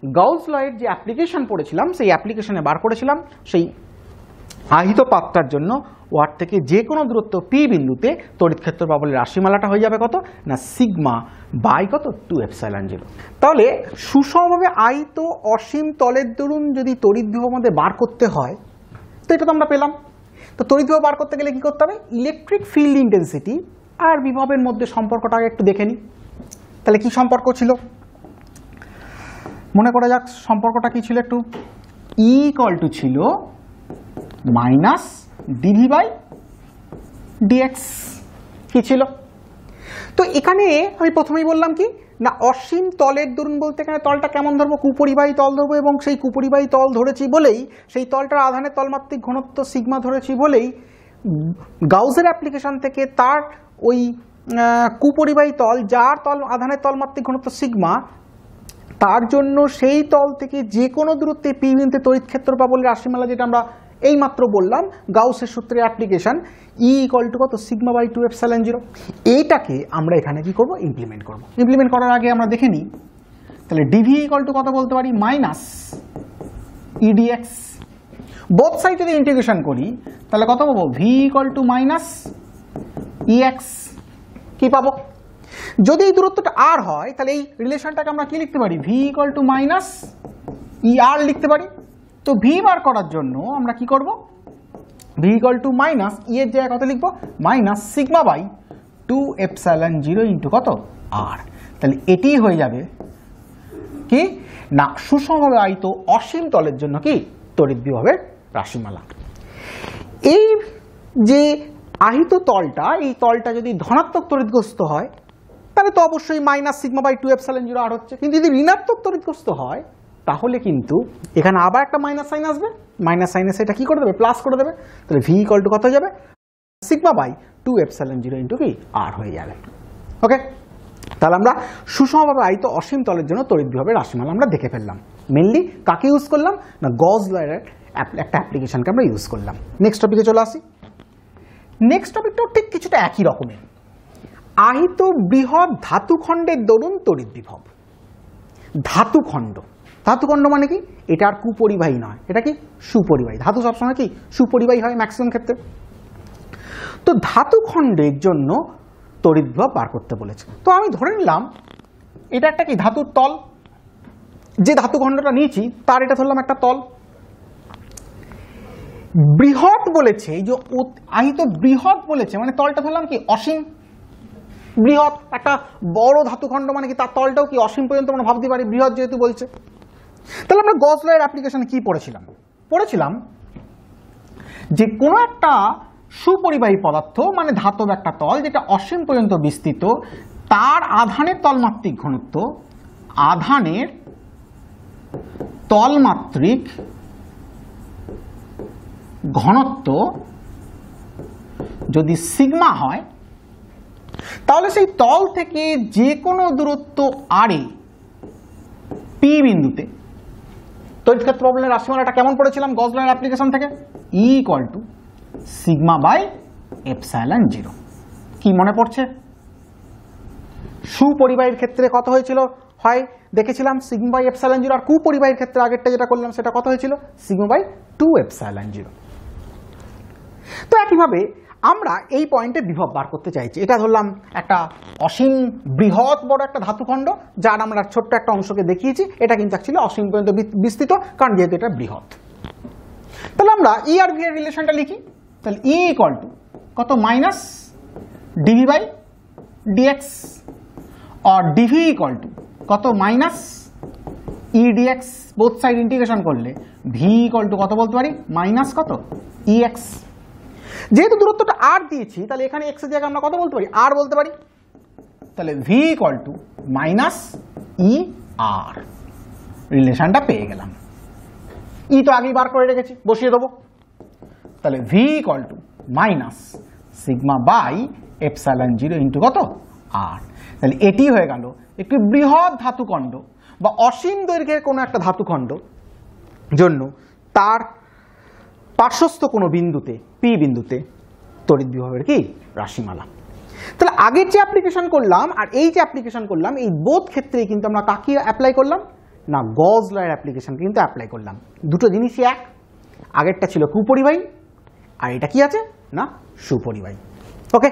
গাউস ল এর যে অ্যাপ্লিকেশন পড়েছিলাম সেই অ্যাপ্লিকেশনে বার করেছিলাম, সেই আহিত পাতটার জন্য ওয়ার থেকে যে কোনো দূরত্ব পি বিন্দুতে তড়িৎ ক্ষেত্র প্রাবল্যের রাশিমালাটা হয়ে যাবে কত না সিগমা বাই কত 2ε0। তাহলে সুষমভাবে আহিত অসীম তলের দরুন যদি তড়িৎ বিভব আমাদের বার করতে হয়, তো এটা তো আমরা পেলাম। তো তড়িৎ বিভব বার করতে গেলে কি করতে হবে, ইলেকট্রিক ফিল্ড ইন্টেন্সিটি আর বিভবের মধ্যে সম্পর্কটাকে একটু দেখে নিই। তাহলে কি সম্পর্ক ছিল মনে করা যাক, সম্পর্কটা কি ছিল একটু, ই ইকুয়াল টু ছিল মাইনাস ডিভি বাই ডিএক্স কি ছিল। তো এখানে আমি প্রথমেই বললাম কি না অসীম তলের দরুন বলতে এখানে তলটা কেমন ধরবো, কুপরিবাহী তল ধরবো, এবং সেই কুপরিবাহী তল ধরেছি বলেই সেই তলটার আধানের তলমাত্রিক ঘনত্ব সিগমা ধরেছি বলেই গাউসের অ্যাপ্লিকেশন থেকে তার ওই কুপরিবাহী তল যার আধানের তলমাত্রিক ঘনত্ব সিগমা, তার জন্য সেই তল থেকে যে কোনো দূরত্বে পি বিন্দুতে তড়িৎ ক্ষেত্র প্রাবল্যের রাশিমালা যেটা আমরা এইমাত্র বললাম গাউসের সূত্রের অ্যাপ্লিকেশন ই ইকুয়াল টু কত সিগমা বাই 2ε0। এইটাকে আমরা এখানে কি করব, ইমপ্লিমেন্ট করব। ইমপ্লিমেন্ট করার আগে আমরা দেখে নিই, তাহলে ডিভি ইকুয়াল টু কত বলতে পারি মাইনাস ইডিএক্স, বোথ সাইড যদি ইন্টিগ্রেশন করি তাহলে কত পাবো V equal to minus EX কি পাবো যদি এই দূরত্বটা আর হয় তাহলে এই রিলেশনটাকে আমরা কি লিখতে পারি ভি ইকুয়াল টু মাইনাস ই আর লিখতে পারি তো ভি বার করার জন্য আমরা কি করব V equal to minus E এর জায়গায় কত লিখবো minus sigma by 2 epsilon 0 into কত আর তাহলে এটি হয়ে যাবে কি না সুষমভাবে আহিত অসীম তলের জন্য কি তড়িৎ বিভবের রাশিমালা এই যে আহিত তলটা এই তলটা যদি ধনাত্মক তড়িৎগ্রস্ত হয় তাহলে তো অবশ্যই মাইনাস সিগমা বাই 2 এপসাইলন 0 আর হচ্ছে কিন্তু যদি ঋণাত্মক তড়িৎগ্রস্ত হয় তাহলে কিন্তু এখানে আবার একটা মাইনাস সাইন আসবে মাইনাস সাইন এসে এটা কি করে দেবে প্লাস করে দেবে তাহলে ভি ইকুয়াল টু কত হয়ে যাবে সিগমা বাই 2 এপসাইলন 0 ইন্টু কি আর হয়ে যাবে ওকে তাহলে আমরা সুষমভাবে আহিত অসীম তলের জন্য তড়িৎ বিভবের রাশিমালা আমরা দেখে ফেললাম মেনলি কাকে ইউজ করলাম না গজ লয়ের একটা অ্যাপ্লিকেশনকে আমরা ইউজ করলাম নেক্সট টপিকে চলে আসি নেক্সট টপিকটাও ঠিক কিছুটা একই রকমের আহিত বৃহৎ ধাতুখণ্ডের দরুন তড়িৎ বিভব ধাতুখণ্ড ধাতুখণ্ড মানে কি এটা আর কুপরিবাহী নয় এটা কি সুপরিবাহী ধাতু সবসময় কি সুপরিবাহী হয় ম্যাক্সিমাম ক্ষেত্রে তো ধাতুখণ্ডের জন্য তড়িৎ বিভব বার করতে বলেছে তো আমি ধরে নিলাম এটা একটা কি ধাতুর তল যে ধাতুখণ্ডটা নিয়েছি তার এটা ধরলাম একটা তল বৃহৎ বলেছে এই যে আহিত বৃহৎ বলেছে মানে তলটা ধরলাম কি অসীম বৃহৎ একটা বড় ধাতুখণ্ড মানে কি তার তলটাও কি অসীম পর্যন্ত আমরা ভাবতে পারি বৃহৎ যেহেতু বলছে তাহলে আমরা গজ লয়ের অ্যাপ্লিকেশনে কি পড়েছিলাম যে কোনো একটা সুপরিবাহী পদার্থ মানে ধাতব একটা তল যেটা অসীম পর্যন্ত বিস্তৃত তার আধানের তলমাত্রিক ঘনত্ব আধানের তলমাত্রিক ঘনত্ব যদি সিগমা হয় তাহলে সেই তল থেকে যে কোনো দূরত্ব আরে পি বিন্দুতে তড়িৎক্ষেত্র প্রবলেমের রাশিমালাটা কেমন পড়েছিলাম গজ লয়ের অ্যাপ্লিকেশন থেকে E equal to sigma by epsilon 0 কি মনে পড়ছে সুপরিবাহীর ক্ষেত্রে কত হয়েছিল হয় দেখেছিলাম সিগমা বাই এপসাইলন 0 আর কুপরিবাহীর ক্ষেত্রে আগেরটা যেটা করলাম সেটা কত হয়েছিল সিগমা বাই 2 এপসাইলন 0 তো একইভাবে আমরা এই পয়েন্টে বিভব বার করতে চাইছি এটা ধরলাম একটা অসীম বৃহৎ বড় একটা ধাতুখণ্ড যার আমরা ছোট্ট একটা অংশকে দেখিয়েছি এটা কিন্তু অ্যাকচুয়ালি অসীম পর্যন্ত বিস্তৃত কারণ যেহেতু এটা বৃহৎ তাহলে আমরা ই আর ভি এর রিলেশনটা লিখি তাহলে ই ইকুয়াল টু কত মাইনাস ডিভি বাই ডিএক্স আর ডিভি ইকুয়াল টু কত minus E DX both side integration করলে ভি ইকুয়াল টু কত বলতে পারি মাইনাস কত ই এক্স যেহেতু দূরত্বটা আর দিয়েছি তাহলে এখানে এক্স এর জায়গায় আমরা কত বলতে পারি আর বলতে পারি তাহলে ভি ইকুয়াল টু মাইনাস ই আর রিলেশনটা পেয়ে গেলাম ই তো আগেই বার করে রেখেছি বসিয়ে দেবো তাহলে V equal to minus sigma by epsilon 0 into কত আর তাহলে এটি হয়ে গেল একটি বৃহৎ ধাতুখণ্ড বা অসীম দৈর্ঘ্যের কোনো একটা ধাতুখণ্ড জন্য তার পার্শ্বস্থ কোনো বিন্দুতে পি বিন্দুতে তড়িৎ বিভবের কি রাশিমালা তাহলে আগের যে অ্যাপ্লিকেশন করলাম আর এই যে অ্যাপ্লিকেশন করলাম এই বোধ ক্ষেত্রে কিন্তু আমরা কাকে অ্যাপ্লাই করলাম না গজ লয়ের অ্যাপ্লিকেশনকে কিন্তু অ্যাপ্লাই করলাম দুটো জিনিসই এক আগেরটা ছিল কুপরিবাহী আর এটা কি আছে না সুপরিবাহী ওকে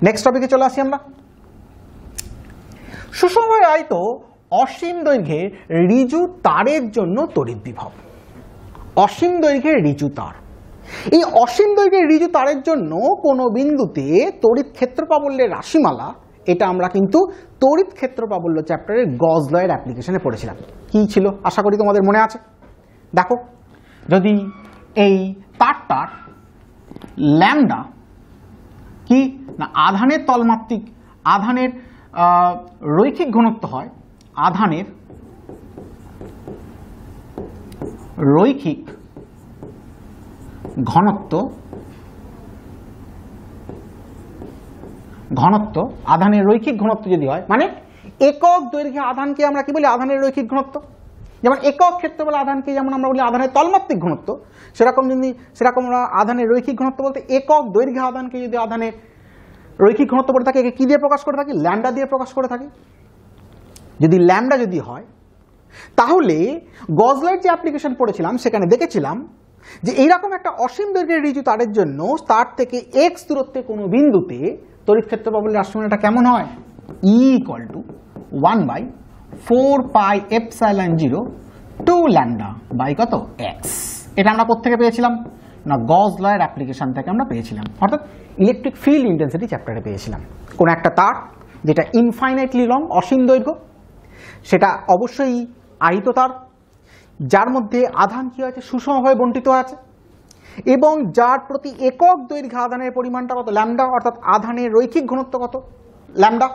নেক্সট টপিকে চলে আসি আমরা সুষমভাবে আহিত অসীম দৈর্ঘ্যের ঋজু তারের জন্য তড়িৎ বিভব অসীম দৈর্ঘ্যের ঋজু তার এই অসীম দৈর্ঘ্যের ঋজু তারের জন্য কোনো বিন্দুতে তড়িৎ ক্ষেত্র প্রাবল্যের রাশিমালা এটা আমরা কিন্তু তড়িৎ ক্ষেত্র প্রাবল্য চ্যাপ্টারের গজ লয়ের অ্যাপ্লিকেশনে পড়েছিলাম কি ছিল আশা করি তোমাদের মনে আছে দেখো যদি এই তারটার ল্যামডা কি না আধানের তলমাত্রিক আধানের রৈখিক ঘনত্ব হয় আধানের রৈখিক ঘনত্ব আধানের রৈখিক ঘনত্ব যদি হয় মানে একক দৈর্ঘ্যে আধানকে আমরা কি বলি আধানের রৈখিক ঘনত্ব যেমন একক ক্ষেত্রফল আধানকে যেমন আমরা বলি আধানের তলমাত্রিক ঘনত্ব সেরকম আমরা আধানের রৈখিক ঘনত্ব বলতে একক দৈর্ঘ্যে আধানকে যদি আধানের রৈখিক ঘনত্ব বলে থাকি একে কি দিয়ে প্রকাশ করে থাকি ল্যামডা দিয়ে প্রকাশ করে থাকি যদি ল্যামডা যদি হয় তাহলে গজ লয়ের যে অ্যাপ্লিকেশন পড়েছিলাম সেখানে দেখেছিলাম যে এইরকম একটা অসীম দৈর্ঘ্যের ঋজু তারের জন্য তার থেকে x দূরত্বে কোনো বিন্দুতে তড়িৎ ক্ষেত্র প্রবলের রাশিমালাটা কেমন হয়? E equal to 1/4πε0 2 lambda by কত x। এটা আমরা কোত্থেকে পেয়েছিলাম? না গজ লয়ের অ্যাপ্লিকেশন থেকে আমরা পেয়েছিলাম, অর্থাৎ ইলেকট্রিক ফিল্ড ইন্টেন্সিটি চ্যাপ্টারে পেয়েছিলাম। কোন একটা তার যেটা ইনফাইনাইটলি লং, অসীম দৈর্ঘ্য, সেটা অবশ্যই আহিত তার, যার মধ্যে আধান কি আছে? সুষমভাবে বণ্টিত আছে, এবং যার প্রতি একক দৈর্ঘ্য আধানের পরিমাণটা কত? ল্যামডা, অর্থাৎ আধানের রৈখিক ঘনত্ব কত? ল্যামডা।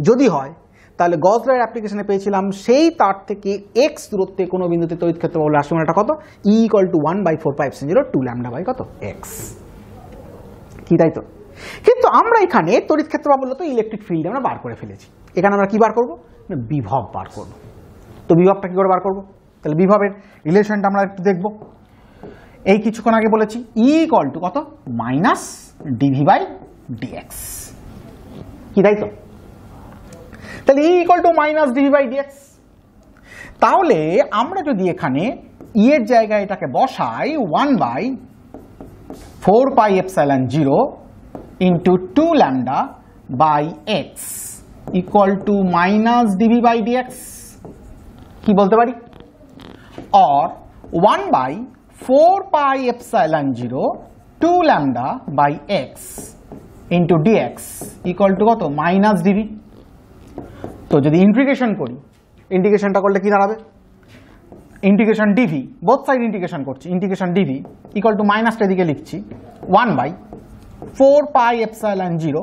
যদি হয় তাহলে গজ লয়ের অ্যাপ্লিকেশনে পেয়েছিলাম সেই তার থেকে x দূরত্বে কোনো বিন্দুতে তড়িৎ ক্ষেত্র প্রবলের রাশিমালাটা কত? E equal to 1/4πε0 2 lambda by কত x। কি তাই তো? কিন্তু আমরা এখানে তড়িৎ ক্ষেত্র প্রবল তো ইলেকট্রিক ফিল্ডে আমরা বার করে ফেলেছি। এখানে আমরা কি বার করব? না বিভব বার করব। তো বিভবটা কি করে বার করব? তাহলে বিভবের রিলেশনটা আমরা একটু দেখব। এই কিছুক্ষণ আগে বলেছি E ইকুয়াল টু কত? Minus dv/dx। কি তাই তো? তাহলে E equal to minus dv/dx। তাহলে আমরা যদি এখানে E এর জায়গায় এটাকে বসাই 1/4πε0 into 2 lambda by x equal to minus dv/dx, কি বলতে পারি? or 1/4πε0 2 lambda by x into dx equal to কত? Minus dv। তো যদি ইন্টিগ্রেশন করি, ইন্টিগ্রেশনটা করলে কি দাঁড়াবে? Integration dv, both side integration করছি, ইন্টিগ্রেশন dv ইকুয়াল টু মাইনাসটা এদিকে লিখছি 1/4πε0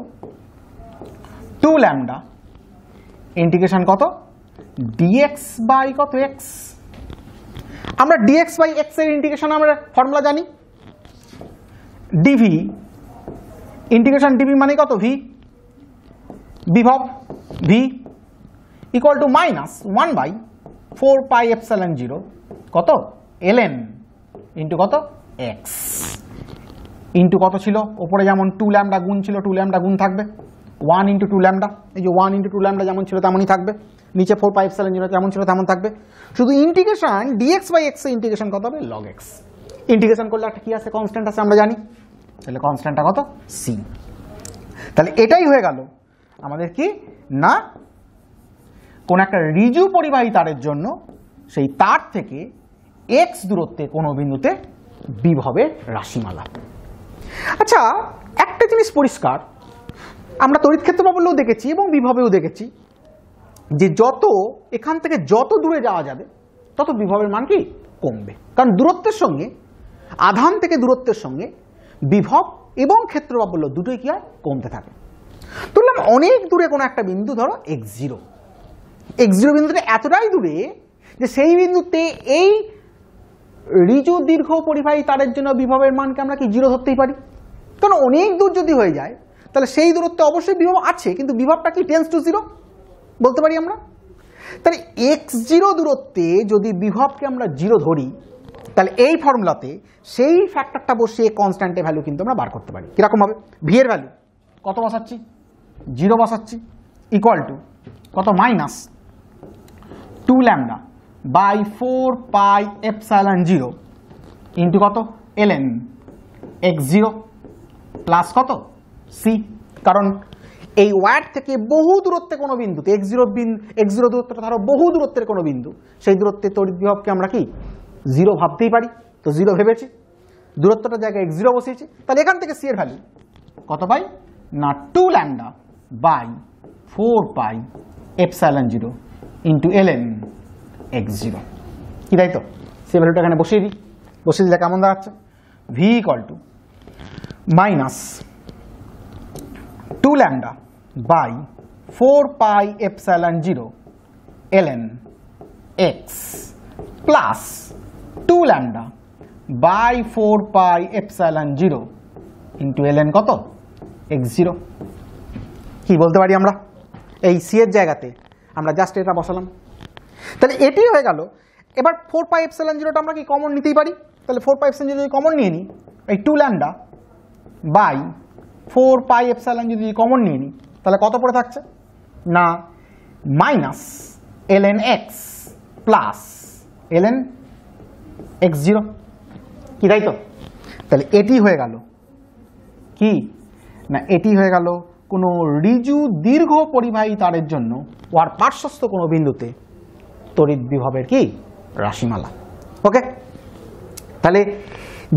2 ল্যামডা ইন্টিগ্রেশন কত? dx বাই কত x। আমরা dx বাই x এর ইন্টিগ্রেশন আমরা ফর্মুলা জানি, dv ইন্টিগ্রেশন dv মানে কত? v, বিভব v ইকুয়াল টু মাইনাস 1/4πε0 কত? ln ইন্টু কত? x ইন্টু কত ছিল? ওপরে যেমন 2 ল্যামডা গুণ ছিল, 2 ল্যামডা গুণ থাকবে, 1 ইন্টু 2 ল্যামডা, এই যে 1 ইন্টু 2 ল্যামডা যেমন ছিল তেমনই থাকবে, নিচে 4πε0 যেমন ছিল তেমন থাকবে, শুধু ইন্টিগ্রেশন dx বাই x এর ইন্টিগ্রেশন কত হবে? log x। ইন্টিগ্রেশন করলে একটা কি আছে? কনস্ট্যান্ট আছে আমরা জানি, তাহলে কনস্ট্যান্টটা কত? c। তাহলে এটাই হয়ে গেল আমাদের কি না কোন একটা ঋজু পরিবাহী তারের জন্য সেই তার থেকে x দূরত্বে কোনো বিন্দুতে বিভবের রাশিমালা। আচ্ছা, একটা জিনিস পরিষ্কার, আমরা তড়িৎ ক্ষেত্র প্রবলেও দেখেছি এবং বিভবেও দেখেছি যে যত এখান থেকে যত দূরে যাওয়া যাবে তত বিভবের মান কি কমবে, কারণ দূরত্বের সঙ্গে, আধান থেকে দূরত্বের সঙ্গে বিভব এবং ক্ষেত্র প্রবল দুটোই কি হয়? কমতে থাকে। ধরলাম অনেক দূরে কোনো একটা বিন্দু, ধরো x0, x0 বিন্দুটা এতটাই দূরে যে সেই বিন্দুতে এই ঋজু দীর্ঘ পরিবাহী তারের জন্য বিভবের মানকে আমরা কি 0 ধরতেই পারি, কারণ অনেক দূর যদি হয়ে যায় তাহলে সেই দূরত্বে অবশ্যই বিভব আছে, কিন্তু বিভবটা কি টেন্স টু 0 বলতে পারি আমরা। তাহলে x0 দূরত্বে যদি বিভবকে আমরা 0 ধরি তাহলে এই ফর্মুলাতে সেই ফ্যাক্টরটা বসিয়ে কনস্ট্যান্টের ভ্যালু কিন্তু আমরা বার করতে পারি। কিরকম হবে? ভি এর ভ্যালু কত বসাচ্ছি? 0 বসাচ্ছি, ইকুয়াল টু কত? মাইনাস 2 ল্যামডা বাই 4πε0 ইন্টু কত? ln x0 প্লাস কত? c। কারণ এই ওয়ার থেকে বহু দূরত্বে কোনো বিন্দুতে x0 দূরত্বটা ধরো বহু দূরত্বের কোনো বিন্দু, সেই দূরত্বে তড়িৎ বিভবকে আমরা কি 0 ভাবতেই পারি। তো 0 ভেবেছি, দূরত্বটার জায়গায় x0 বসিয়েছি, তাহলে এখান থেকে c এর ভ্যালু কত পাই? না 2 lambda by 4πε0 into ln x0। কি তাই তো? সে ভ্যালুটা এখানে বসিয়ে দিই, বসিয়ে দিলে কেমন দাঁড়াচ্ছে? v equal to minus 2 lambda by 4πε0 ln x plus 2 lambda by 4πε0 into ln কত? x0। কি বলতে পারি আমরা? এই c এর জায়গাতে আমরা জাস্ট এটা বসালাম, তাহলে এটি হয়ে গেল। এবার 4πε0টা আমরা কি কমন নিতেই পারি, তাহলে 4πε0 যদি কমন নিয়ে নিই, এই 2 ল্যামডা বাই 4πε যদি কমন নিয়ে নিই তাহলে কত পড়ে থাকছে? না minus ln x plus ln x0। কি, তাই তো? তাহলে এটি হয়ে গেল কি না, এটি হয়ে গেল কোনো ঋজু দীর্ঘ পরিবাহী তারের জন্য ওর পার্শ্বস্থ কোনো বিন্দুতে তড়িৎ বিভবের কি রাশিমালা। ওকে, তাহলে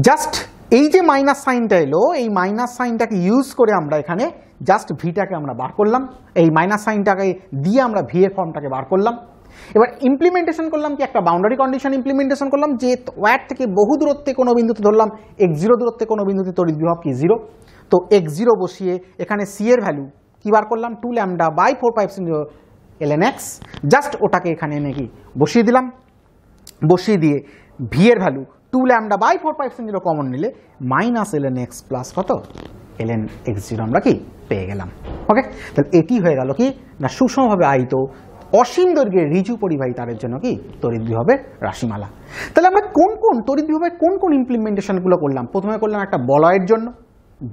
জাস্ট এই যে মাইনাস সাইনটা এলো, এই মাইনাস সাইনটাকে ইউজ করে আমরা এখানে জাস্ট ভিটাকে আমরা বার করলাম, এই মাইনাস সাইনটাকে দিয়ে আমরা ভি এর ফর্মটাকে বার করলাম। এবার ইমপ্লিমেন্টেশন করলাম কি, একটা বাউন্ডারি কন্ডিশন ইমপ্লিমেন্টেশন করলাম যে ওয়ার থেকে বহু দূরত্বে কোনো বিন্দুতে ধরলাম x0 দূরত্বে কোনো বিন্দুতে তড়িৎ বিভব কি 0। তো x0 বসিয়ে এখানে c এর ভ্যালু কি বার করলাম, 2 lambda by 4π0 ln x, just ওটাকে এখানে এনে কি বসিয়ে দিলাম। বসিয়ে দিয়ে ভি এর ভ্যালু 2 ল্যামডা বাই 4π0 কমন নিলে মাইনাস ln x প্লাস কত ln x0 আমরা কি পেয়ে গেলাম। ওকে, তাহলে এটি হয়ে গেল কি না সুষমভাবে আহিত অসীম দৈর্ঘ্যের ঋজু পরিবাহী তারের জন্য কি তড়িৎ বিভবের রাশিমালা। তাহলে আমরা কোন কোন তড়িৎ বিভবের কোন কোন ইমপ্লিমেন্টেশনগুলো করলাম? প্রথমে করলাম একটা বলয়ের জন্য,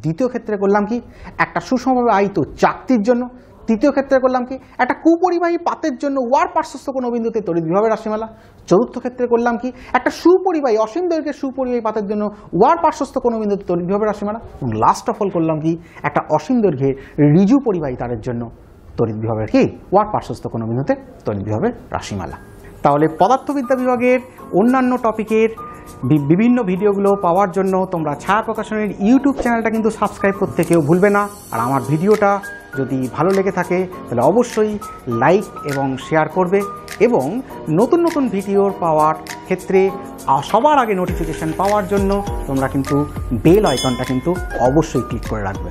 দ্বিতীয় ক্ষেত্রে করলাম কি একটা সুষমভাবে আহিত চাকতির জন্য, তৃতীয় ক্ষেত্রে করলাম কি একটা কুপরিবাহী পাতের জন্য ওয়ার পার্শ্বস্থ কোনো বিন্দুতে তড়িৎ বিভবের রাশিমালা, চতুর্থ ক্ষেত্রে করলাম কি একটা সুপরিবাহী অসীম দৈর্ঘ্যের সুপরিবাহী পাতের জন্য ওয়ার পার্শ্বস্থ কোনো বিন্দুতে তড়িৎ বিভবের রাশিমালা, এবং লাস্ট অফ অল করলাম কি একটা অসীম দৈর্ঘ্যের ঋজু পরিবাহী তারের জন্য তড়িৎ বিভবের কি ওয়ার পার্শ্বস্থ কোনো বিন্দুতে তড়িৎ বিভবের রাশিমালা। তাহলে পদার্থবিদ্যা বিভাগের অন্যান্য টপিকের বিভিন্ন ভিডিওগুলো পাওয়ার জন্য তোমরা ছায়া প্রকাশনের ইউটিউব চ্যানেলটা কিন্তু সাবস্ক্রাইব করতে কেউ ভুলবে না। আর আমার ভিডিওটা যদি ভালো লেগে থাকে তাহলে অবশ্যই লাইক এবং শেয়ার করবে, এবং নতুন নতুন ভিডিওর পাওয়ার ক্ষেত্রে সবার আগে নোটিফিকেশন পাওয়ার জন্য তোমরা কিন্তু বেল আইকনটা কিন্তু অবশ্যই ক্লিক করে রাখবে।